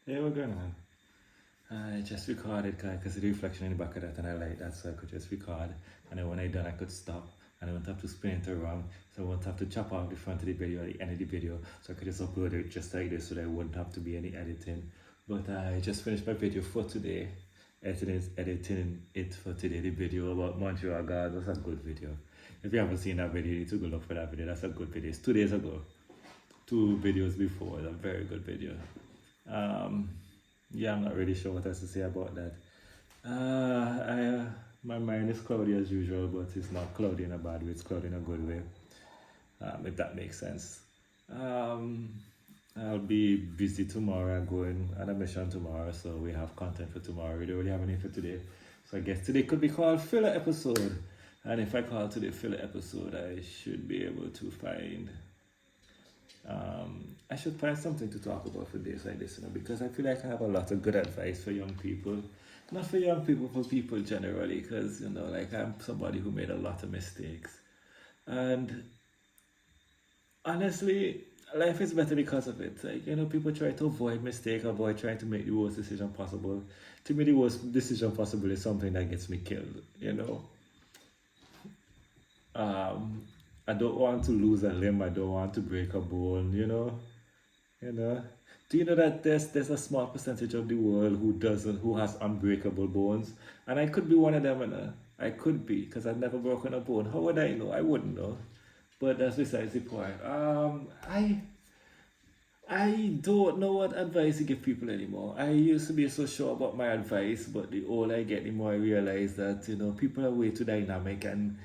Yeah, we're going on. I just recorded because the reflection in the back of that and I like that, so I could just record. And then when I done, I could stop and I won't have to spin it around. So I won't have to chop off the front of the video or the end of the video. So I could just upload it just like this so there wouldn't have to be any editing. But I just finished my video for today. Editing it for today. The video about Montreal Guard was a good video. If you haven't seen that video, you need to go look for that video. That's a good video. It's 2 days ago. 2 videos before. It's a very good video. Yeah, I'm not really sure what else to say about that. My mind is cloudy as usual, but it's not cloudy in a bad way, it's cloudy in a good way, if that makes sense. I'll be busy tomorrow. I'm going on a mission tomorrow, so we have content for tomorrow. We don't really have any for today. So I guess today could be called filler episode. And if I call today filler episode, I should be able to find I should find something to talk about for days like this, because I feel like I have a lot of good advice for young people. Not for young people, for people generally, because, like I'm somebody who made a lot of mistakes. And honestly, life is better because of it. Like, people try to avoid mistake, avoid trying to make the worst decision possible. To me, the worst decision possible is something that gets me killed. I don't want to lose a limb. I don't want to break a bone. Do you know that there's a small percentage of the world who has unbreakable bones, and I could be one of them. I could be, because I've never broken a bone. How would I know? I wouldn't know. But that's besides the point. I don't know what advice to give people anymore. I used to be so sure about my advice, but the older I get, the more I realize that people are way too dynamic, and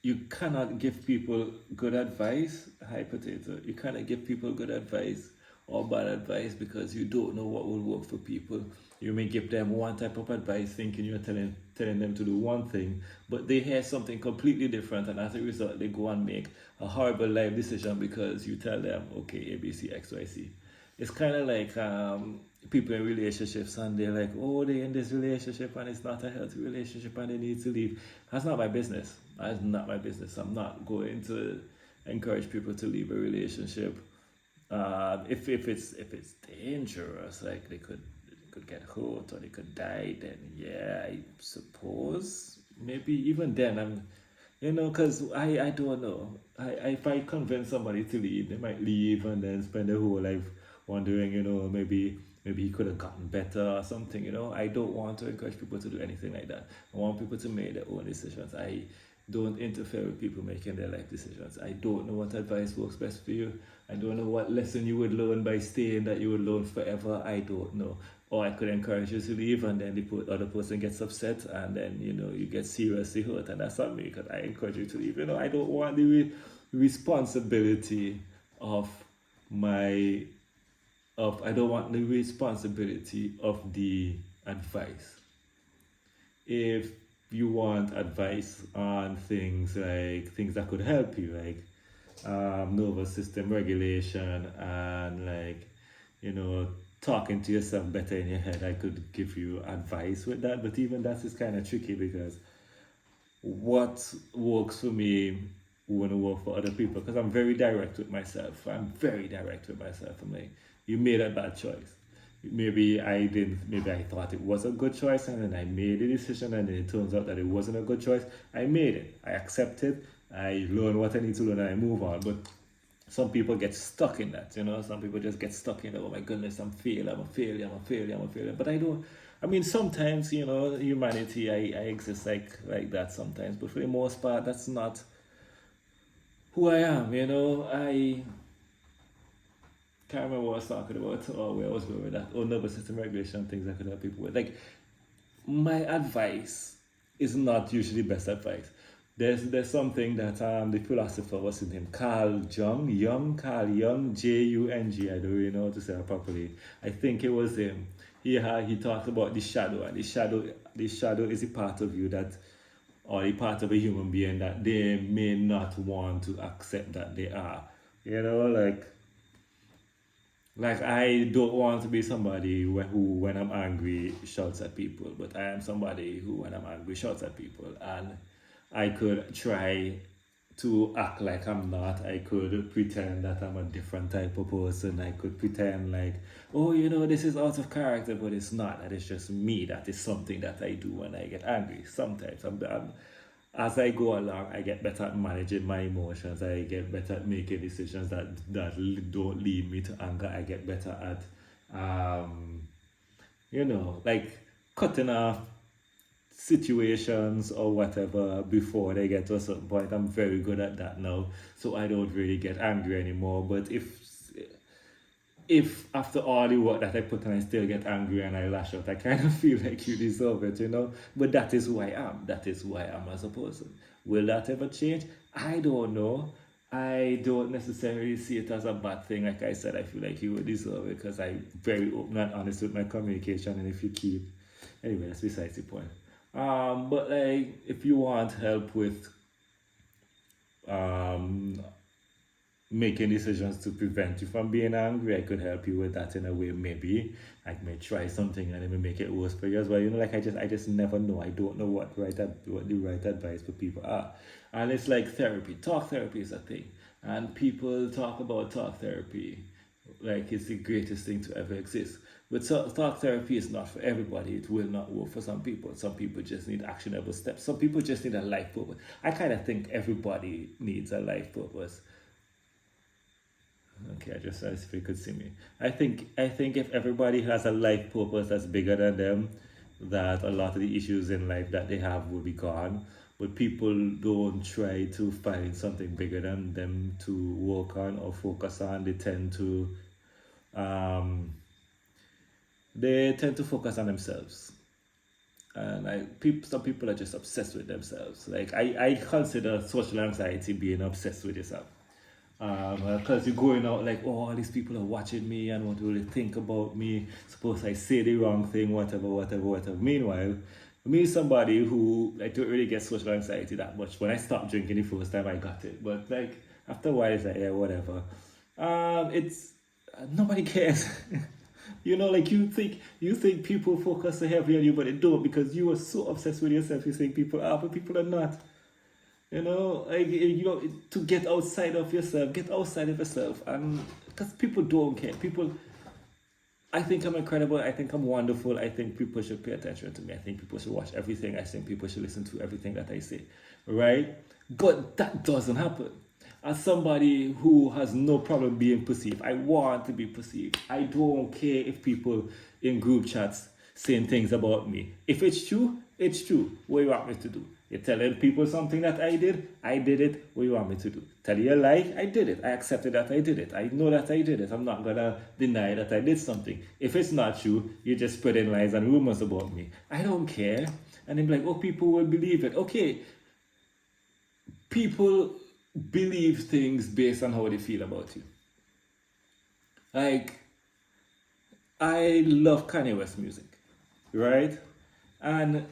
you cannot give people good advice. Hi potato. You cannot give people good advice or bad advice because you don't know what will work for people. You may give them one type of advice thinking you're telling them to do one thing, but they hear something completely different, and as a result they go and make a horrible life decision because you tell them, okay, A, B, C, X, Y, Z. It's kind of like people in relationships, and they're like, oh, they're in this relationship and it's not a healthy relationship and they need to leave. That's not my business. That's not my business. I'm not going to encourage people to leave a relationship. If it's dangerous, like they could get hurt or they could die, then yeah, I suppose maybe even then because I don't know. If I convince somebody to leave, they might leave and then spend their whole life wondering, maybe he could have gotten better or something. I don't want to encourage people to do anything like that. I want people to make their own decisions. I don't interfere with people making their life decisions. I don't know what advice works best for you. I don't know what lesson you would learn by staying that you would learn forever. I don't know. Or I could encourage you to leave and then the other person gets upset and then, you get seriously hurt, and that's not me because I encourage you to leave. I don't want the responsibility of I don't want the responsibility of the advice. If you want advice on things that could help you, like nervous system regulation and talking to yourself better in your head, I could give you advice with that. But even that is kind of tricky because what works for me wouldn't work for other people, because I'm very direct with myself. I'm like, you made a bad choice. Maybe I thought it was a good choice and then I made a decision and then it turns out that it wasn't a good choice. I made it. I accepted. I learned what I need to learn and I move on. But some people get stuck in that, Some people just get stuck in, oh my goodness, I'm a failure. But sometimes, humanity, I exist like that sometimes. But for the most part, that's not who I am, I can't remember what I was talking about or where I was going with that. Nervous system regulation, things I could help people with. Like, my advice is not usually best advice. There's something that the philosopher, what's his name, Carl Jung, Jung, J-U-N-G, I don't really know how to say it properly. I think it was him. He talked about the shadow, and the shadow is a part of you or a part of a human being that they may not want to accept that they are. Like I don't want to be somebody who, when I'm angry, shouts at people, but I am somebody who, when I'm angry, shouts at people. And I could try to act like I'm not. I could pretend that I'm a different type of person. I could pretend like, oh, this is out of character, but it's not. That is just me. That is something that I do when I get angry. Sometimes as I go along, I get better at managing my emotions. I get better at making decisions that don't lead me to anger. I get better at, like cutting off situations or whatever before they get to a certain point. I'm very good at that now, so I don't really get angry anymore. But if after all the work that I put in, I still get angry and I lash out, I kind of feel like you deserve it. But that is who I am. That is who I am as a person. Will that ever change? I don't know. I don't necessarily see it as a bad thing. Like I said, I feel like you would deserve it because I'm very open and honest with my communication. And if you keep, anyway, that's besides the point. But like, if you want help with um, making decisions to prevent you from being angry, I could help you with that in a way. Maybe I may try something and it may make it worse for you as well. Like I just never know. I don't know what the right advice for people are. And it's like therapy. Talk therapy is a thing, and people talk about talk therapy like it's the greatest thing to ever exist. But talk therapy is not for everybody. It will not work for some people. Some people just need actionable steps. Some people just need a life purpose. I kind of think everybody needs a life purpose. Okay, I just asked if you could see me. I think if everybody has a life purpose that's bigger than them, that a lot of the issues in life that they have will be gone. But people don't try to find something bigger than them to work on or focus on. Um, they tend to focus on themselves. And some people are just obsessed with themselves. Like I consider social anxiety being obsessed with yourself. Because you're going out like, oh, all these people are watching me and what will they think about me? Suppose I say the wrong thing, whatever. Meanwhile, me, somebody who I don't really get social anxiety that much. When I stopped drinking the first time, I got it. But like after a while, it's like, yeah, whatever. It's nobody cares. Like you think people focus so heavy on you, but they don't because you are so obsessed with yourself. You think people are, but people are not. Like to get outside of yourself, and because people don't care. People, I think I'm incredible. I think I'm wonderful. I think people should pay attention to me. I think people should watch everything. I think people should listen to everything that I say, right? But that doesn't happen. As somebody who has no problem being perceived, I want to be perceived. I don't care if people in group chats saying things about me. If it's true, it's true. What do you want me to do? You're telling people something that I did it. What do you want me to do? Tell you a lie? I did it. I accepted that I did it. I know that I did it. I'm not gonna deny that I did something. If it's not true, you're just spreading lies and rumors about me. I don't care. And they're like, oh, people will believe it. Okay, people believe things based on how they feel about you. Like, I love Kanye West music, right? And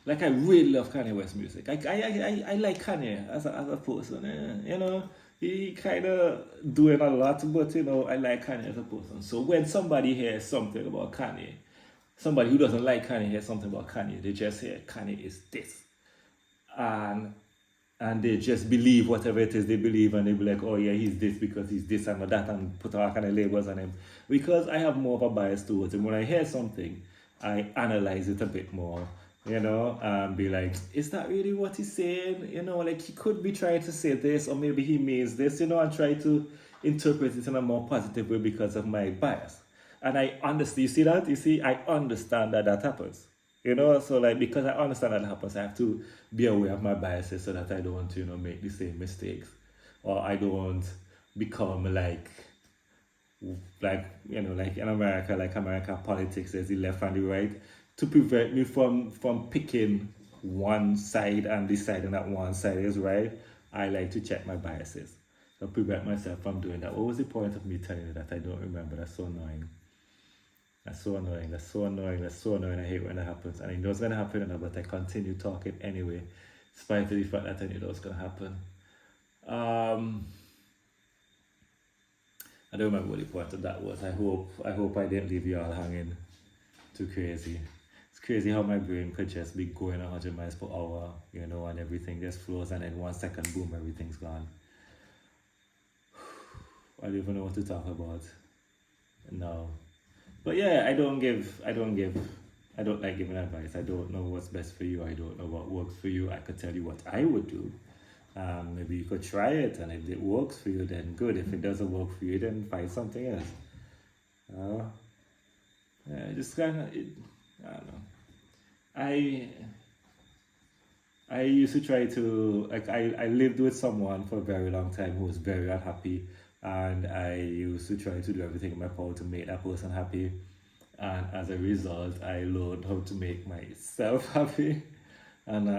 like I really love Kanye West music. I like Kanye as a person. He kind of doing a lot, but I like Kanye as a person. So when somebody hears something about Kanye, somebody who doesn't like Kanye hears something about Kanye, they just hear Kanye is this, and they just believe whatever it is they believe, and they be like, oh yeah, he's this because he's this and that, and put all kind of labels on him. Because I have more of a bias towards him. When I hear something, I analyze it a bit more, and be like, is that really what he's saying? Like he could be trying to say this, or maybe he means this, and try to interpret it in a more positive way because of my bias. And I understand, you see that? You see, I understand that happens. So like because I understand that happens, I have to be aware of my biases so that I don't, make the same mistakes, or I don't become like like in America, like American politics, there's the left and the right, to prevent me from picking one side and deciding that one side is right. I like to check my biases to prevent myself from doing that. What was the point of me telling you that? I don't remember. That's so annoying. That's so annoying. I hate when that happens. And I know it's gonna happen, but I continue talking anyway, despite of the fact that I knew that was gonna happen. I don't remember what the point of that was. I hope I didn't leave you all hanging too crazy. It's crazy how my brain could just be going 100 miles per hour, and everything just flows, and in 1 second, boom, everything's gone. I don't even know what to talk about. No. But yeah, I don't like giving advice. I don't know what's best for you. I don't know what works for you. I could tell you what I would do. Maybe you could try it, and if it works for you, then good. If it doesn't work for you, then find something else. Just kind of, I don't know. I used to try to, like, I lived with someone for a very long time who was very unhappy, and I used to try to do everything in my power to make that person happy. And as a result, I learned how to make myself happy. And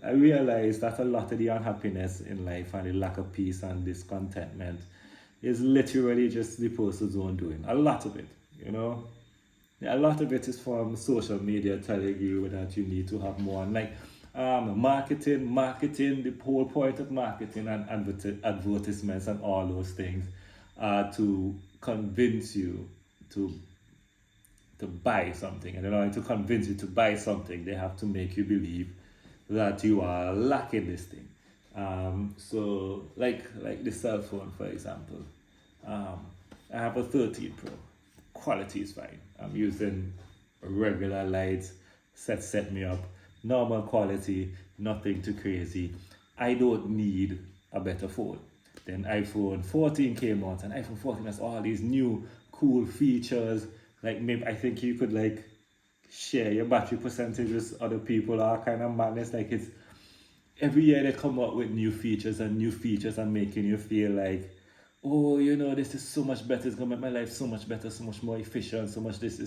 I realized that a lot of the unhappiness in life and the lack of peace and discontentment is literally just the person's own doing. A lot of it, A lot of it is from social media telling you that you need to have more. And like marketing, the whole point of marketing and advertisements and all those things are to convince you to buy something. And in order to convince you to buy something, they have to make you believe that you are lacking this thing. So like the cell phone, for example. I have a 13 Pro. Quality is fine. I'm using regular lights, set me up, normal quality, nothing too crazy. I don't need a better phone. Then iPhone 14 came out, and iPhone 14 has all these new cool features. Like, maybe I think you could like share your battery percentage with other people, or kind of madness. Like, it's every year they come up with new features and making you feel like, oh, this is so much better. It's gonna make my life so much better, so much more efficient, so much this.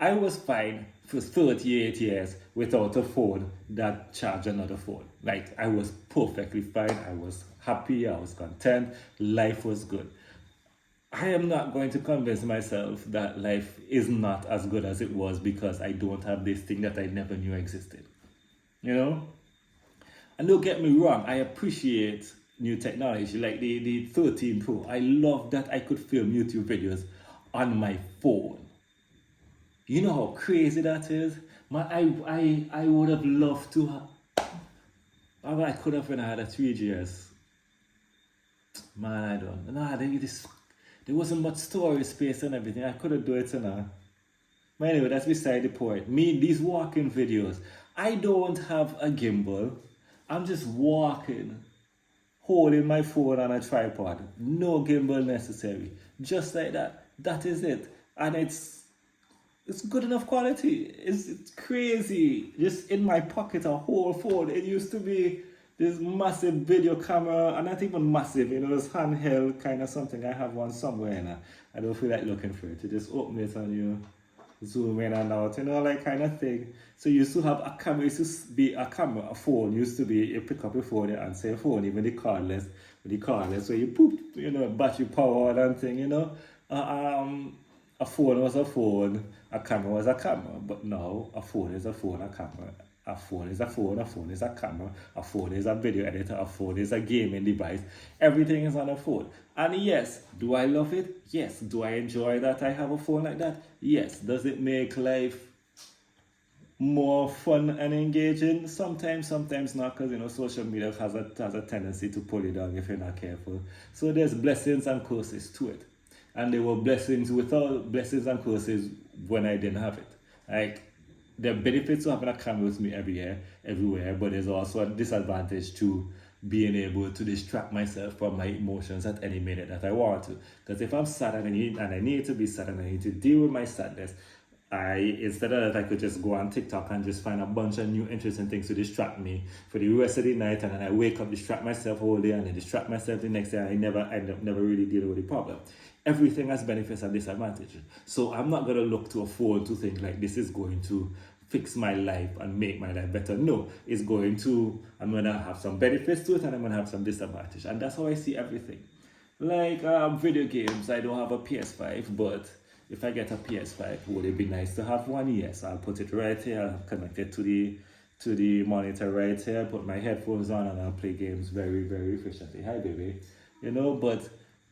I was fine for 38 years without a phone that charged another phone. Like, I was perfectly fine. I was happy. I was content. Life was good. I am not going to convince myself that life is not as good as it was because I don't have this thing that I never knew existed. And don't get me wrong, I appreciate new technology like the 13 Pro. I love that I could film YouTube videos on my phone. You know how crazy that is? I would have loved to have. I could have when I had a 3GS. Man, I don't know. There wasn't much storage space and everything. I couldn't do it now. But anyway, that's beside the point. These walking videos, I don't have a gimbal. I'm just walking, holding my phone on a tripod. No gimbal necessary. Just like that. That is it. And it's good enough quality. It's crazy. Just in my pocket, a whole phone. It used to be this massive video camera, and not even massive, it's handheld kind of something. I have one somewhere, and I don't feel like looking for it. You just open it and you zoom in and out, like kind of thing. So you used to have a camera, it used to be a camera, a phone used to be, you pick up your phone and answer your phone, even the cordless, so you poop, battery power and thing, a phone was a phone, a camera was a camera, but now a phone is a phone, a camera. A phone is a phone, a phone is a camera, a phone is a video editor, a phone is a gaming device. Everything is on a phone. And yes, do I love it? Yes. Do I enjoy that I have a phone like that? Yes. Does it make life more fun and engaging? Sometimes not, because social media has a tendency to pull you down if you're not careful. So there's blessings and curses to it. And there were blessings and curses when I didn't have it. Like, there are benefits to having a camera with me everywhere, but there's also a disadvantage to being able to distract myself from my emotions at any minute that I want to. Because if I'm sad and I need to be sad and I need to deal with my sadness, instead of that, I could just go on TikTok and just find a bunch of new interesting things to distract me for the rest of the night, and then I wake up, distract myself all day, and then distract myself the next day. I end up never really dealing with the problem. Everything has benefits and disadvantages. So I'm not going to look to a phone to think like this is going to fix my life and make my life better. No, I'm going to have some benefits to it, and I'm going to have some disadvantage. And that's how I see everything. Like video games, I don't have a PS5, but if I get a PS5, would it be nice to have one? Yes, I'll put it right here, I'll connect it to the monitor right here, put my headphones on, and I'll play games very, very efficiently. Hi, baby.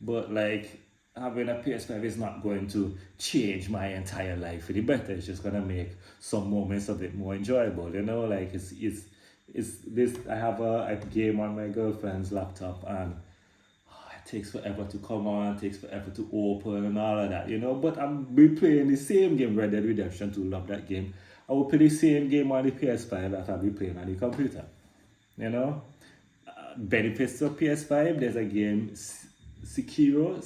But like, having a PS5 is not going to change my entire life for the better. It's just gonna make some moments of it more enjoyable. You know, like it's this. I have a game on my girlfriend's laptop, and it takes forever to come on, takes forever to open, and all of that. You know, but I'm be playing the same game, Red Dead Redemption 2. Love that game. I will play the same game on the PS5 that I'll be playing on the computer. You know, benefits of PS5. There's a game, Sekiro.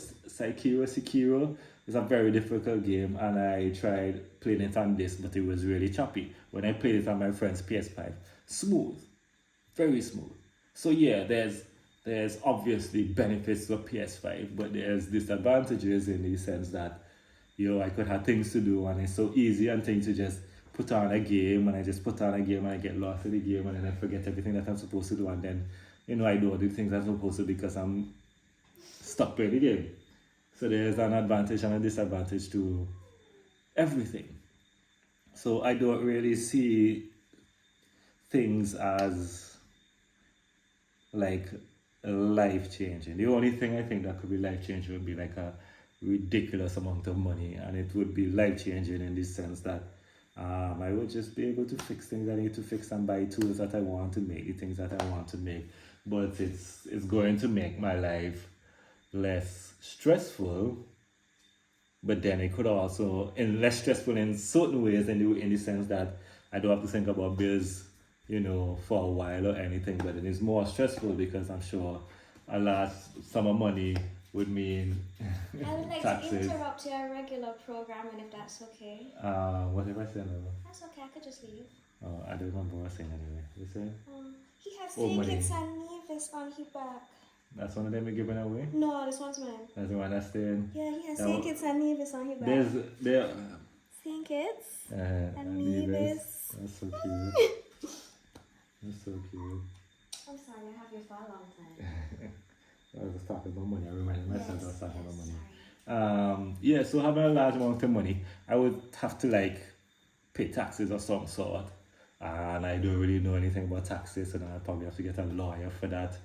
It's a very difficult game, and I tried playing it on this, but it was really choppy. When I played it on my friend's PS5, smooth, very smooth. So yeah, there's obviously benefits to a PS5, but there's disadvantages in the sense that, I could have things to do, and it's so easy and things to just put on a game, and I just put on a game and I get lost in the game, and then I forget everything that I'm supposed to do, and then I do all the things I'm supposed to because I'm stuck playing the game. So there's an advantage and a disadvantage to everything. So I don't really see things as like life changing. The only thing I think that could be life changing would be like a ridiculous amount of money, and it would be life changing in the sense that I would just be able to fix things I need to fix and buy tools that I want to make, the things that I want to make. But it's going to make my life less stressful, but then it could also, and less stressful in certain ways, in the sense that I don't have to think about bills, for a while or anything, but it is more stressful because I'm sure a large sum of money would mean I would like taxes. to interrupt your regular programming if that's okay. What have I said? That's okay, I could just leave. Oh, I don't remember what I was saying anyway. You said? He has money. tickets and Nevis on his back. That's one of them you're giving away? No, this one's mine. That's the one that's staying? Yeah, he has tickets and Nevis on his back. There. Tickets and Nevis. Nevis. That's so cute. That's so cute. I'm sorry, I have you for a long time. I was talking about money. I reminded myself I was talking about money. Sorry. So having a large amount of money, I would have to pay taxes of some sort. And I don't really know anything about taxes, so then I'd probably have to get a lawyer for that.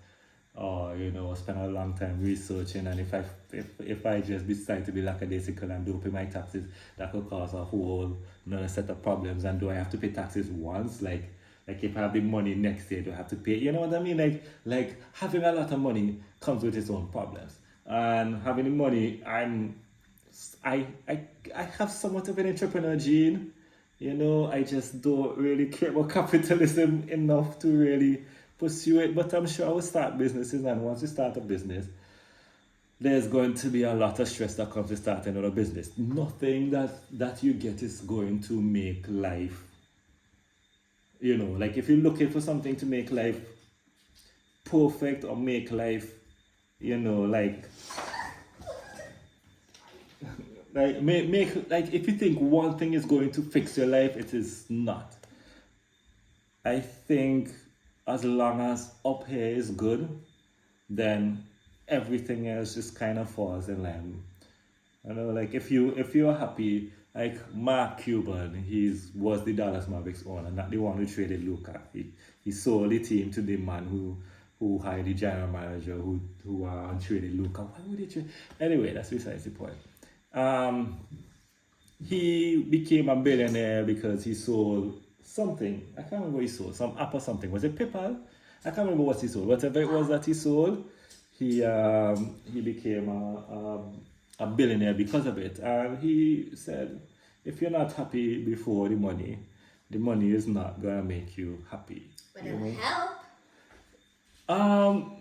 Or, spend a long time researching. And if I just decide to be lackadaisical and don't pay my taxes, that could cause a whole another set of problems. And do I have to pay taxes once? Like if I have the money next year, do I have to pay? You know what I mean? Like having a lot of money comes with its own problems. And having the money, I have somewhat of an entrepreneur gene. I just don't really care about capitalism enough to really pursue it. But I'm sure I will start businesses, and once you start a business, there's going to be a lot of stress that comes with starting another business. Nothing that you get is going to make life, if you're looking for something to make life perfect or make life, if you think one thing is going to fix your life, it is not. I think as long as up here is good, then everything else just kind of falls in line. If you're happy, like Mark Cuban, was the Dallas Mavericks owner, not the one who traded Luka. He sold the team to the man who hired the general manager who traded Luka. Why would he trade? Anyway, that's besides the point. He became a billionaire because he sold something. I can't remember what he sold. Some app or something. Was it PayPal? I can't remember what he sold. Whatever it was that he sold, he became a billionaire because of it. And he said, if you're not happy before the money is not gonna make you happy. But it'll help.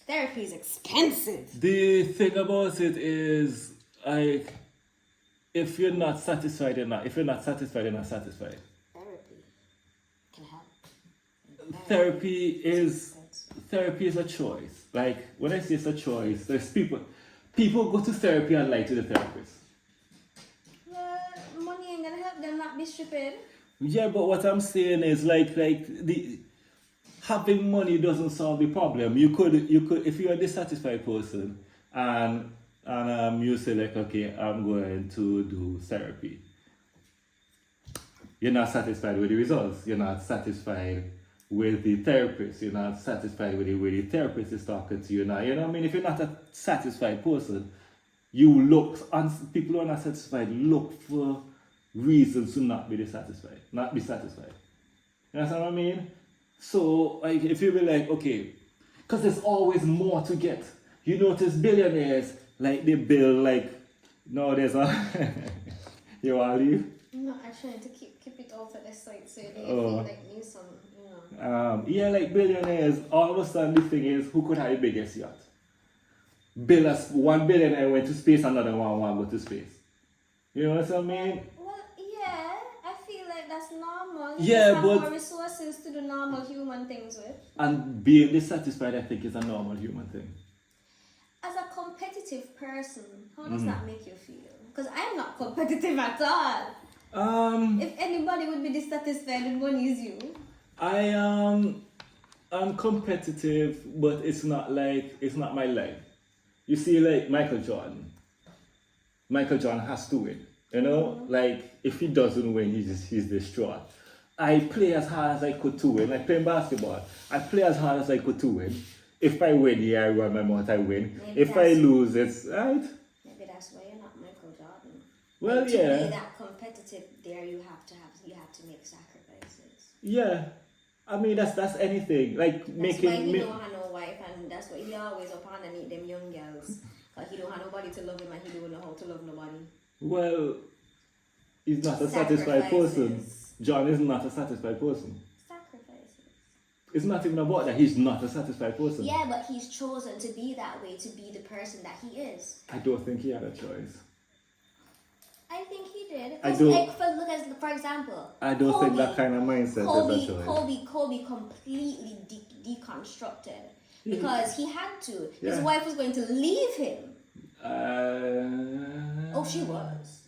Therapy is expensive. The thing about it is, if you're not satisfied, you're not. If you're not satisfied, you're not satisfied. Therapy can help. Therapy is a choice. Like when I say it's a choice, there's people go to therapy and lie to the therapist. Well, money ain't gonna help them not be stupid. Yeah, but what I'm saying is the having money doesn't solve the problem. You could if you're a dissatisfied person and you say okay, I'm going to do therapy. You're not satisfied with the results. You're not satisfied with the therapist. You're not satisfied with the way the therapist is talking to you now. If you're not a satisfied person, people who are not satisfied look for reasons to not be dissatisfied, not be satisfied. You understand what I mean? So, like, if you be like, okay, because there's always more to get. You notice billionaires, like, they build, like, no, there's a. You want to leave? No, I'm trying to keep it out of the site so they Oh. feel like me some, you know. Yeah, like billionaires, all of a sudden the thing is, who could have the biggest yacht? One billionaire went to space, another one want to go to space. You know what I mean? Well, yeah, I feel like that's normal. You Yeah, just have but- more resources to do normal human things with. And being dissatisfied, I think, is a normal human thing. As a competitive person, how does that make you feel? Because I'm not competitive at all. If anybody would be dissatisfied with money, is you. I'm competitive, but it's not my life. You see, like Michael Jordan. Michael Jordan has to win. You know, like if he doesn't win, he's distraught. I play as hard as I could to win. Like playing basketball, I play as hard as I could to win. If I win, yeah, I run my mouth, I win. Maybe If I lose, it's right. Maybe that's why you're not Michael Jordan. Well, Like, to yeah. be that competitive, there you have to make sacrifices. Yeah, I mean that's anything. Like That's making why he don't have no wife, and that's why he always up underneath them young girls. Cause he don't have nobody to love him, and he don't know how to love nobody. well, he's not a satisfied person. Sacrifices. John is not a satisfied person. Sacrifices. It's not even about that. He's not a satisfied person. Yeah, but he's chosen to be that way, to be the person that he is. I don't think he had a choice. I think he did. I 'Cause, don't- like, for example, I don't think that Kobe- kind of mindset is a choice. Kobe completely deconstructed because he had to. His Yeah. wife was going to leave him. Oh, she was.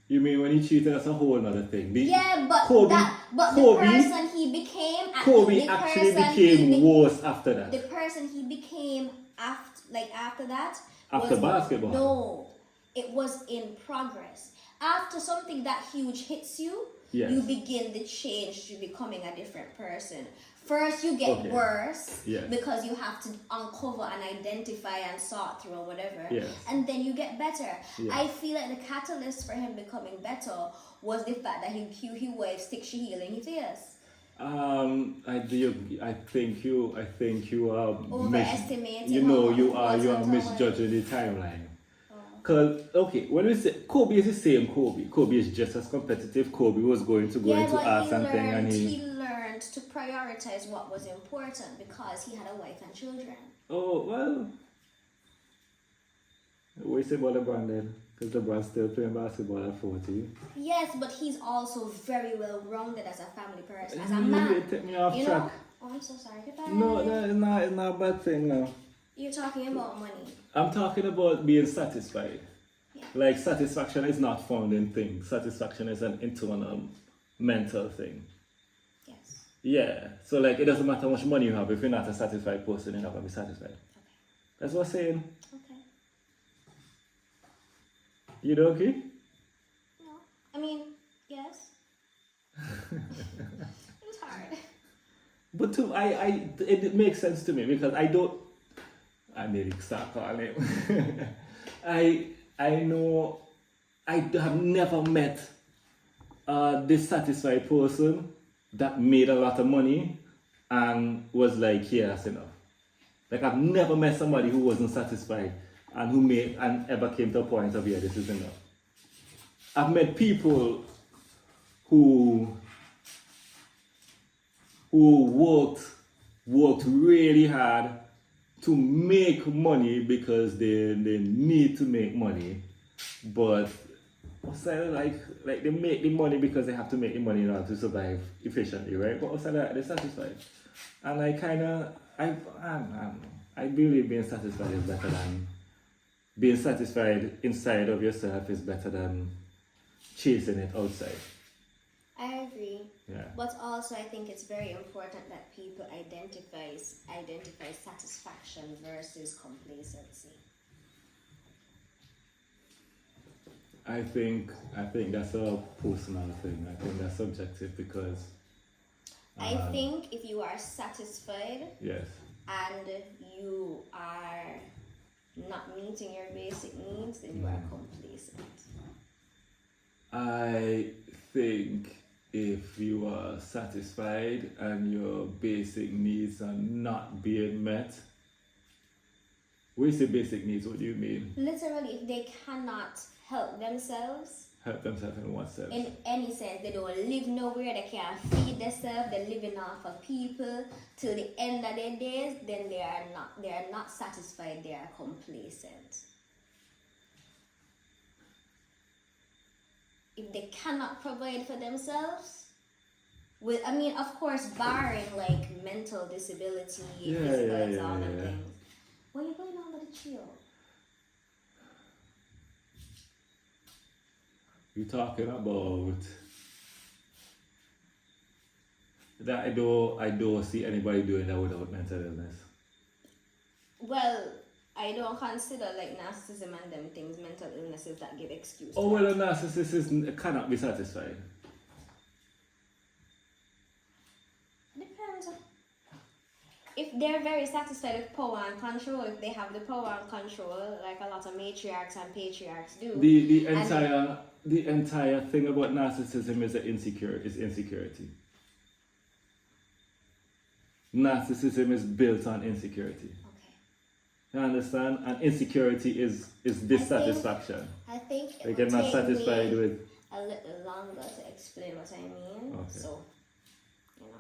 You mean when he cheated? That's a whole other thing. Yeah, but Kobe, the person he became, Kobe the actually person became worse after that. the person he became after that. After basketball. No, it was in progress. After something that huge hits you, Yes. you begin the change to becoming a different person. First, you get Okay. worse Yes. because you have to uncover and identify and sort through or whatever. Yes. And then you get better. Yes. I feel like the catalyst for him becoming better was the fact that he waved stick she heel in his face. I think you are Overestimating you know how you much are was on misjudging the timeline. Cause okay, when we say Kobe is the same Kobe. Kobe is just as competitive. Kobe was going to go into but arts and thing, and he learned to prioritize what was important because he had a wife and children. oh well. What you say about LeBron then? Because LeBron's still playing basketball at 40. Yes, but he's also very well rounded as a family person, as a You man. take me off You track. know? Oh, I'm so sorry. Goodbye. No, it's not a bad thing now. You're talking about money. I'm talking about being satisfied. Yeah. Like satisfaction is not found in things. Satisfaction is an internal mental thing. Yes. Yeah. So like it doesn't matter how much money you have, if you're not a satisfied person, you're not gonna be satisfied. Okay. That's what I'm saying. Okay. You don't agree? No. I mean, yes. It's hard. But to it makes sense to me because I need to start calling him. I know I have never met a dissatisfied person that made a lot of money and was like, yeah, that's enough. Like I've never met somebody who wasn't satisfied and and ever came to a point of, yeah, this is enough. I've met people who worked really hard to make money because they need to make money, but outside of like they make the money because they have to make the money in order to survive efficiently, right? But outside of that, they're satisfied, and I believe being satisfied is better than being satisfied inside of yourself is better than chasing it outside. I agree. Yeah. But also, I think it's very important that people identify satisfaction versus complacency. I think that's a personal thing. I think that's subjective because I think if you are satisfied yes, and you are not meeting your basic needs, then you are complacent. I think if you are satisfied and your basic needs are not being met, when you say basic needs, what do you mean? Literally, if they cannot help themselves. Help themselves in what sense? In any sense, they don't live nowhere, they can't feed themselves, they're living off of people till the end of their days, then they are not satisfied, they are complacent. If they cannot provide for themselves, of course, barring like mental disability, physical exam and things. Where are you going on with the chill? You're talking about that I don't see anybody doing that without mental illness. Well, I don't consider like narcissism and them things mental illnesses that give excuse. Oh well, a narcissist cannot be satisfied. Depends. If they're very satisfied with power and control, if they have the power and control, like a lot of matriarchs and patriarchs do. The entire thing about narcissism is insecurity. Narcissism is built on insecurity. Okay. You understand? And insecurity is dissatisfaction. I think like you're not satisfied with a little longer to explain what I mean. Okay. So, you know.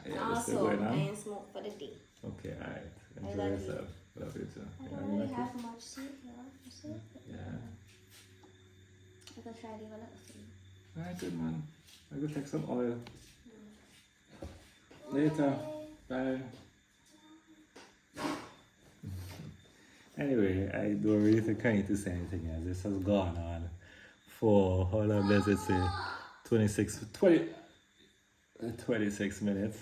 And also, I ain't smoke for the day. Okay, alright. Enjoy love yourself. Love you too. I don't really have much sleep, you see? Yeah. I could try to leave a little for you. Alright, good man. I go take some oil. Later. Bye. Anyway, I don't really think I need to say anything else. This has gone on for, how long does it say? 26 minutes.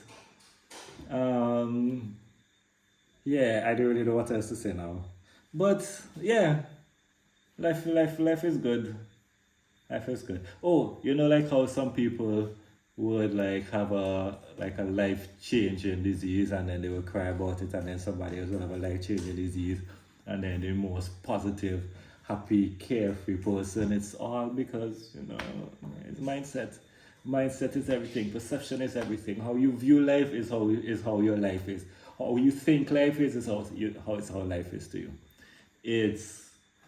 Yeah, I don't really know what else to say now. But yeah, life is good. Life is good. Oh, you know, like how some people would like have a life changing disease and then they would cry about it, and then somebody else would have a life changing disease and then the most positive, happy, carefree person. It's all because, you know, it's mindset. Mindset is everything. Perception is everything. How you view life is how your life is. How you think life is how life is to you. It's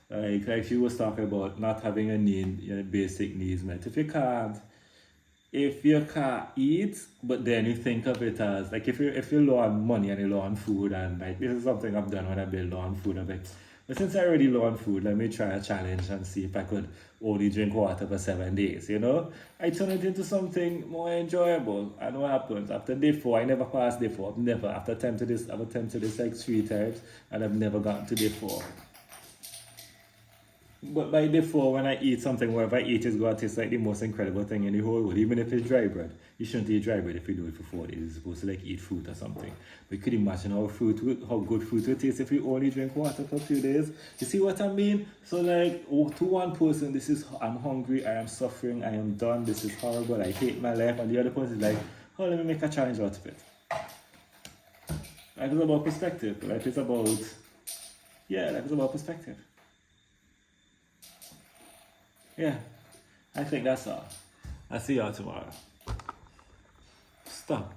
like she was talking about not having a need, your basic needs met. If you can't eat, but then you think of it as like if you're low on money and you're low on food, and like this is something I've done when I've been low on food. I'm like, but since I'm already low on food, let me try a challenge and see if I could only drink water for 7 days, you know? I turn it into something more enjoyable. And what happens? After day 4, I never passed day 4. I've attempted this like 3 times, and I've never gotten to day 4. But by day 4, when I eat something, whatever I eat is going to taste like the most incredible thing in the whole world. Even if it's dry bread. You shouldn't eat dry bread if you do it for 4 days. You're supposed to like eat fruit or something. But you could imagine how good fruit would taste if you only drink water for a few days. You see what I mean? So like, to one person, I'm hungry, I am suffering, I am done, this is horrible, I hate my life. And the other person is like, oh, let me make a challenge out of it. Life is about perspective. Life is about perspective. Yeah, I think that's all. I'll see y'all tomorrow. Stop.